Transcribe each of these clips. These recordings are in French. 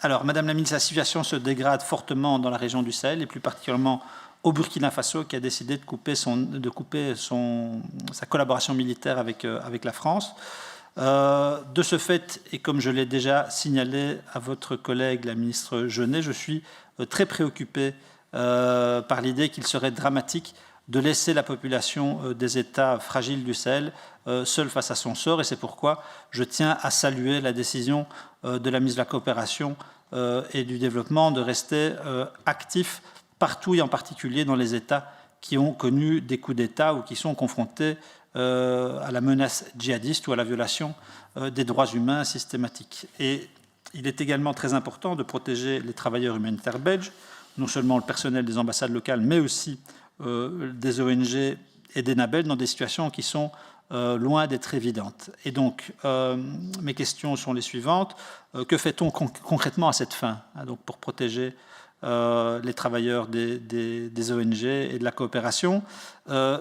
Alors, Madame la ministre, la situation se dégrade fortement dans la région du Sahel, et plus particulièrement au Burkina Faso, qui a décidé de couper sa collaboration militaire avec la France. De ce fait, et comme je l'ai déjà signalé à votre collègue, la ministre Jeunet, je suis très préoccupé par l'idée qu'il serait dramatique de laisser la population des États fragiles du Sahel seule face à son sort. Et c'est pourquoi je tiens à saluer la décision de la ministre de la Coopération et du Développement de rester actif partout, et en particulier dans les États qui ont connu des coups d'État ou qui sont confrontés à la menace djihadiste ou à la violation des droits humains systématiques. Et il est également très important de protéger les travailleurs humanitaires belges, non seulement le personnel des ambassades locales, mais aussi des ONG et des NABEL dans des situations qui sont loin d'être évidentes. Et donc, mes questions sont les suivantes. Que fait-on concrètement à cette fin, donc pour protéger les travailleurs des ONG et de la coopération?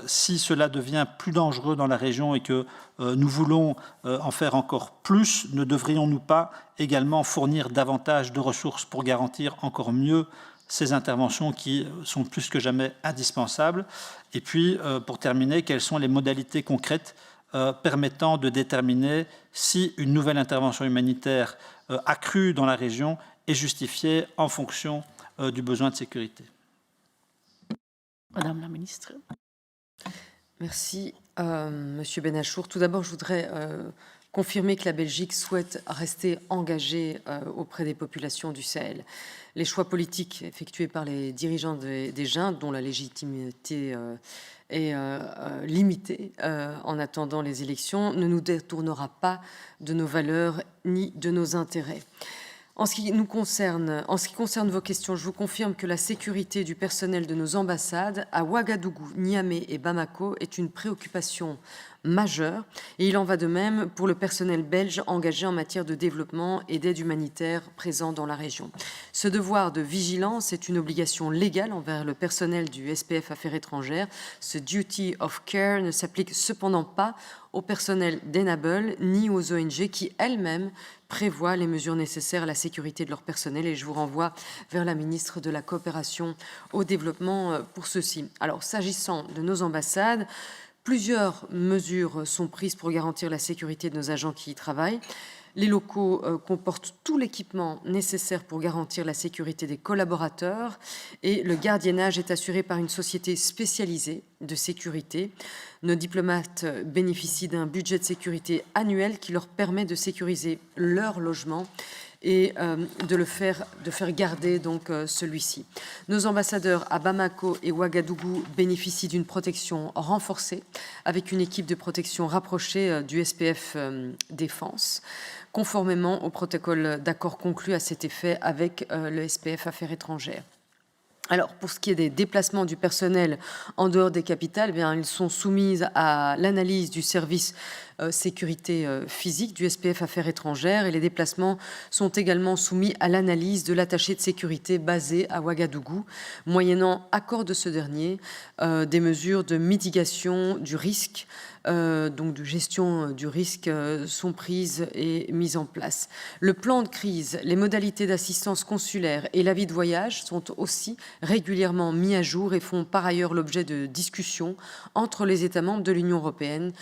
Si cela devient plus dangereux dans la région et que nous voulons en faire encore plus, ne devrions-nous pas également fournir davantage de ressources pour garantir encore mieux ces interventions qui sont plus que jamais indispensables? Et puis, pour terminer, quelles sont les modalités concrètes permettant de déterminer si une nouvelle intervention humanitaire accrue dans la région est justifiée en fonction du besoin de sécurité? Madame la ministre. Merci, Monsieur Benachour. Tout d'abord, je voudrais confirmer que la Belgique souhaite rester engagée auprès des populations du Sahel. Les choix politiques effectués par les dirigeants des juntes, dont la légitimité est limitée en attendant les élections, ne nous détournera pas de nos valeurs ni de nos intérêts. En ce qui concerne vos questions, je vous confirme que la sécurité du personnel de nos ambassades à Ouagadougou, Niamey et Bamako est une préoccupation majeure, et il en va de même pour le personnel belge engagé en matière de développement et d'aide humanitaire présent dans la région. Ce devoir de vigilance est une obligation légale envers le personnel du SPF Affaires étrangères. Ce duty of care ne s'applique cependant pas au personnel d'Enable ni aux ONG qui elles-mêmes prévoient les mesures nécessaires à la sécurité de leur personnel, et je vous renvoie vers la ministre de la Coopération au Développement pour ceci. Alors, s'agissant de nos ambassades, plusieurs mesures sont prises pour garantir la sécurité de nos agents qui y travaillent. Les locaux comportent tout l'équipement nécessaire pour garantir la sécurité des collaborateurs, et le gardiennage est assuré par une société spécialisée de sécurité. Nos diplomates bénéficient d'un budget de sécurité annuel qui leur permet de sécuriser leur logement et de faire garder donc celui-ci. Nos ambassadeurs à Bamako et Ouagadougou bénéficient d'une protection renforcée avec une équipe de protection rapprochée du SPF Défense, conformément au protocole d'accord conclu à cet effet avec le SPF Affaires étrangères. Alors, pour ce qui est des déplacements du personnel en dehors des capitales, eh bien, ils sont soumis à l'analyse du service sécurité physique du SPF Affaires étrangères, et les déplacements sont également soumis à l'analyse de l'attaché de sécurité basé à Ouagadougou, moyennant accord de ce dernier, des mesures de mitigation du risque, donc de gestion du risque, sont prises et mises en place. Le plan de crise, les modalités d'assistance consulaire et l'avis de voyage sont aussi régulièrement mis à jour et font par ailleurs l'objet de discussions entre les États membres de l'Union européenne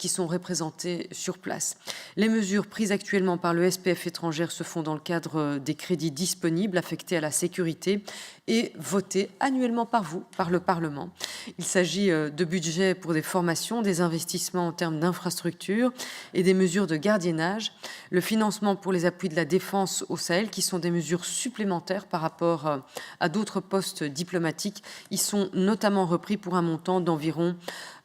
qui sont représentés sur place. Les mesures prises actuellement par le SPF étrangère se font dans le cadre des crédits disponibles affectés à la sécurité et votés annuellement par vous, par le Parlement. Il s'agit de budgets pour des formations, des investissements en termes d'infrastructures et des mesures de gardiennage, le financement pour les appuis de la défense au Sahel, qui sont des mesures supplémentaires par rapport à d'autres postes diplomatiques. Ils sont notamment repris pour un montant d'environ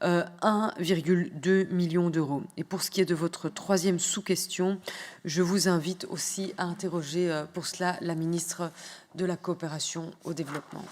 1,2 million d'euros. Et pour ce qui est de votre troisième sous-question, je vous invite aussi à interroger pour cela la ministre de la Coopération au Développement.